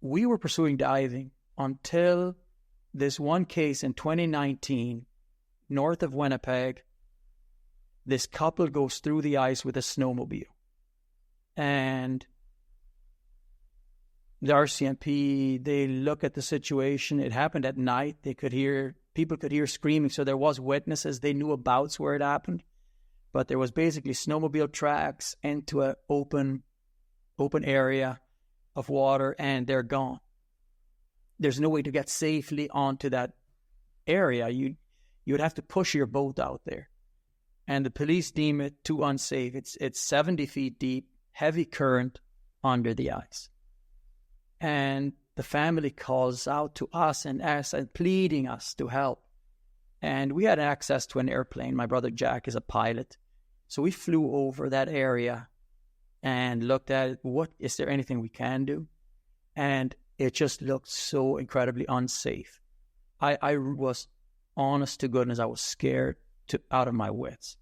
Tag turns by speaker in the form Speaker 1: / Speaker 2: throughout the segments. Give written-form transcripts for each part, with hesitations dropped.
Speaker 1: we were pursuing diving until this one case in 2019, north of Winnipeg. This couple goes through the ice with a snowmobile. And the RCMP, they look at the situation. It happened at night. People could hear screaming. So there was witnesses. They knew about where it happened. But there was basically snowmobile tracks into an open area of water, and they're gone. There's no way to get safely onto that area. You would have to push your boat out there. And the police deem it too unsafe. It's 70 feet deep, heavy current under the ice. And the family calls out to us and pleading us to help. And we had access to an airplane. My brother Jack is a pilot. So we flew over that area and looked at it. Is there anything we can do? And it just looked so incredibly unsafe. I was, honest to goodness, I was scared out of my wits.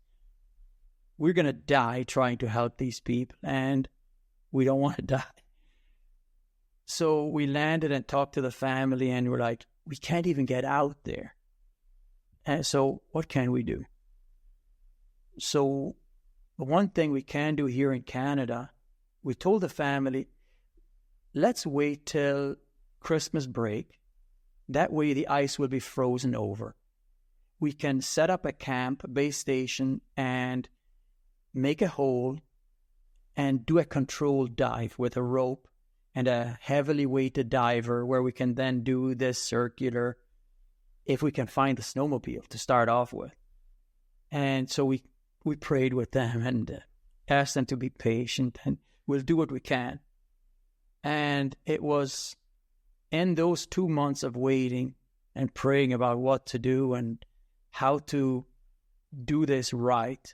Speaker 1: We're going to die trying to help these people, and we don't want to die. So we landed and talked to the family, and we're like, we can't even get out there. And so what can we do? So one thing we can do here in Canada, we told the family, let's wait till Christmas break. That way the ice will be frozen over. We can set up a camp, a base station, and make a hole and do a controlled dive with a rope and a heavily weighted diver where we can then do this circular, if we can find the snowmobile to start off with. And so we prayed with them and asked them to be patient, and we'll do what we can. And it was in those 2 months of waiting and praying about what to do and how to do this right,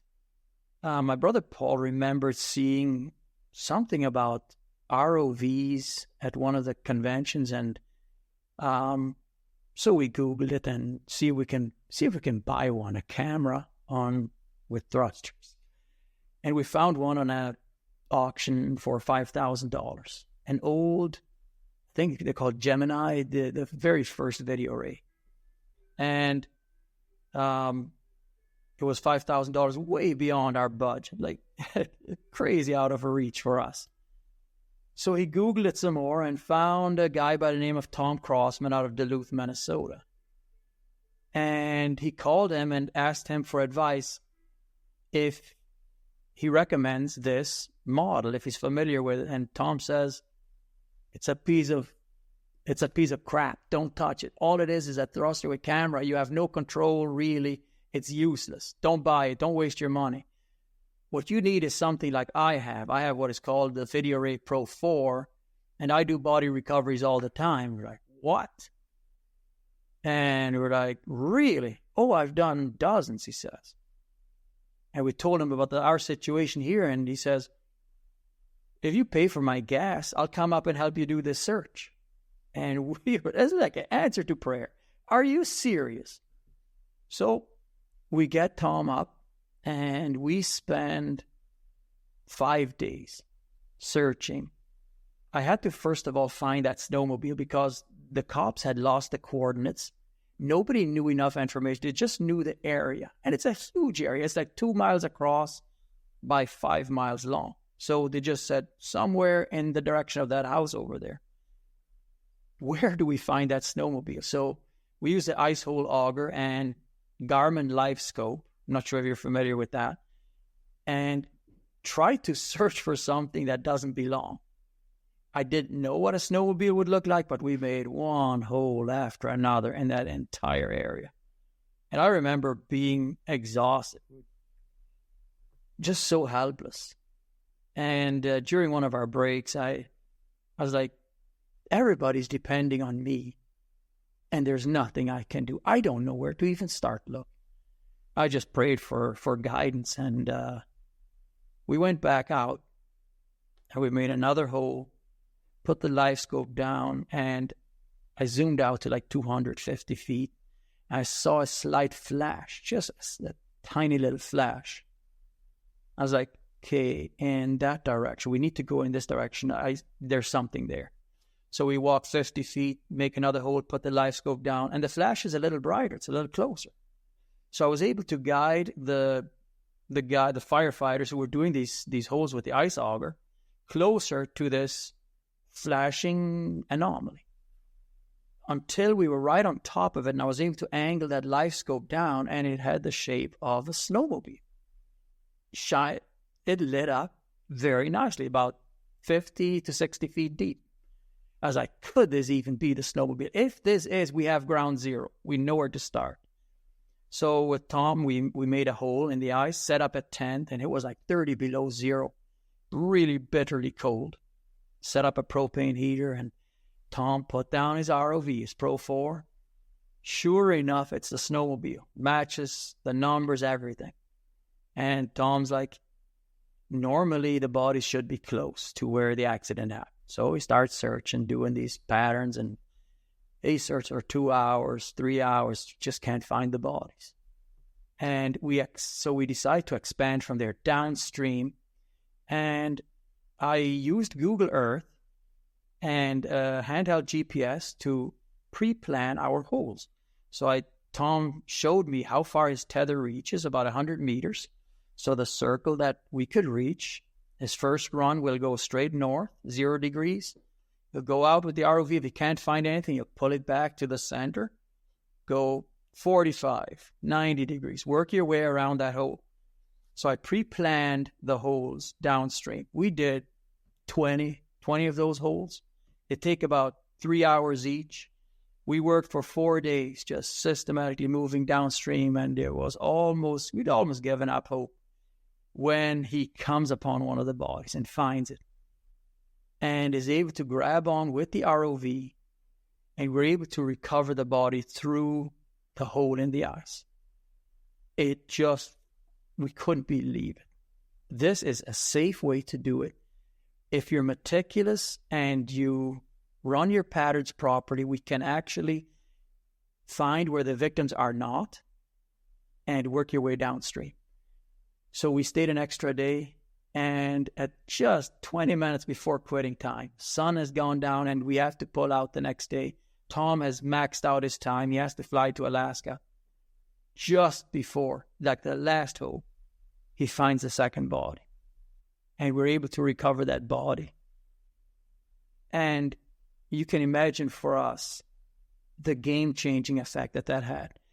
Speaker 1: my brother Paul remembered seeing something about ROVs at one of the conventions, and so we Googled it and see if we can buy one, a camera with thrusters. And we found one on an auction for $5,000. An old, I think they called Gemini, the very first video ray. And it was $5,000, way beyond our budget, like crazy out of reach for us. So he Googled it some more and found a guy by the name of Tom Crossman out of Duluth, Minnesota. And he called him and asked him for advice if he recommends this model, if he's familiar with it. And Tom says, it's a piece of crap. Don't touch it. All it is a thruster with camera. You have no control, really. It's useless. Don't buy it. Don't waste your money. What you need is something like I have. I have what is called the VideoRay Pro 4, and I do body recoveries all the time. We're like, what? And we're like, really? Oh, I've done dozens, he says. And we told him about our situation here, and he says, if you pay for my gas, I'll come up and help you do this search. And that's like an answer to prayer. Are you serious? So we get Tom up, and we spend 5 days searching. I had to first of all find that snowmobile because the cops had lost the coordinates. Nobody knew enough information. They just knew the area. And it's a huge area. It's like 2 miles across by 5 miles long. So they just said somewhere in the direction of that house over there. Where do we find that snowmobile? So we use the ice hole auger and Garmin Life Scope. I'm not sure if you're familiar with that. And try to search for something that doesn't belong. I didn't know what a snowmobile would look like, but we made one hole after another in that entire area. And I remember being exhausted, just so helpless. And during one of our breaks, I was like, everybody's depending on me, and there's nothing I can do. I don't know where to even start look. I just prayed for guidance, and we went back out, and we made another hole, put the life scope down, and I zoomed out to like 250 feet. I saw a slight flash, just a tiny little flash. I was like, okay, in that direction. We need to go in this direction. There's something there. So we walk 50 feet, make another hole, put the live scope down, and the flash is a little brighter. It's a little closer. So I was able to guide the firefighters who were doing these holes with the ice auger closer to this flashing anomaly until we were right on top of it, and I was able to angle that live scope down, and it had the shape of a snowmobile. It lit up very nicely, about 50 to 60 feet deep. I was like, could this even be the snowmobile? If this is, we have ground zero. We know where to start. So with Tom, we made a hole in the ice, set up at 10th, and it was like 30 below zero, really bitterly cold. Set up a propane heater, and Tom put down his ROV, his Pro 4. Sure enough, it's the snowmobile. Matches, the numbers, everything. And Tom's like, normally the body should be close to where the accident happened. So we start searching, doing these patterns, and he searched for 2 hours, 3 hours, just can't find the bodies. And so we decide to expand from there downstream, and I used Google Earth and handheld GPS to pre-plan our holes. So Tom showed me how far his tether reaches, about 100 meters. So the circle that we could reach, his first run will go straight north, 0 degrees. He'll go out with the ROV. If he can't find anything, he'll pull it back to the center, go 45, 90 degrees. Work your way around that hole. So I pre-planned the holes downstream. We did 20 of those holes. It take about 3 hours each. We worked for 4 days, just systematically moving downstream, and we'd almost given up hope when he comes upon one of the bodies and finds it and is able to grab on with the ROV, and we're able to recover the body through the hole in the ice. We couldn't believe it. This is a safe way to do it. If you're meticulous and you run your patterns properly, we can actually find where the victims are not and work your way downstream. So we stayed an extra day, and at just 20 minutes before quitting time, sun has gone down and we have to pull out the next day. Tom has maxed out his time. He has to fly to Alaska. Just before, like the last hole, he finds the second body. And we're able to recover that body. And you can imagine for us the game-changing effect that had.